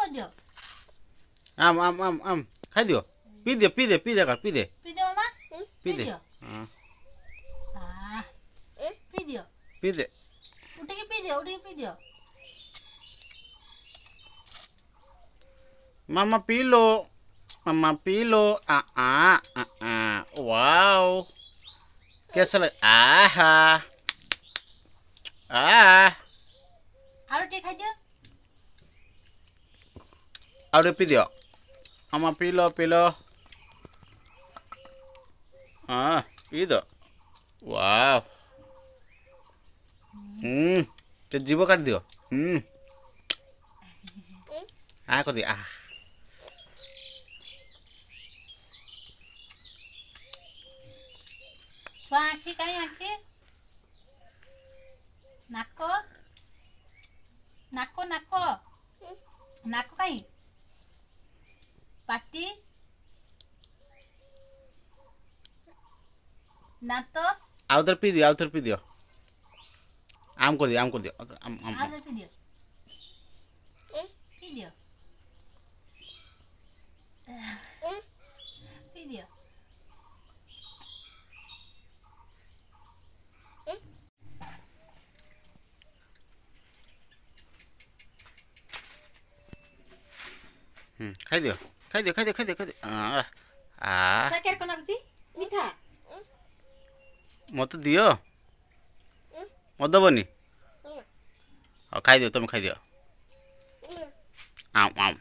କରିଦିଅ ଆମ୍ ଖାଇଦିଅ ପିଇଦେ ପିଇ ଦିଅ ମାମା ପିଇଦେ ପିଇ ଦିଅ ପିଇଦେ ଉଠିକି ପିଇ ଦିଅ ମାମା ପିଇଲୋ वाओ कैसा लग आहा आरो टे खाइ दियो और पी दियो मामा पी लो हाँ पी दो वाओ ते जीव काट दियो कर दिया तो आँखी कहीं आँखी नाको नाको नाको नाको कहीं पाटी ना तो आउतर पी दियो आम कर दियो पी दियो पी दियो खाई दियो क्या करना कुछ मीठा मत दियो मत दबनी खाई दियो तुम खाई दियो आम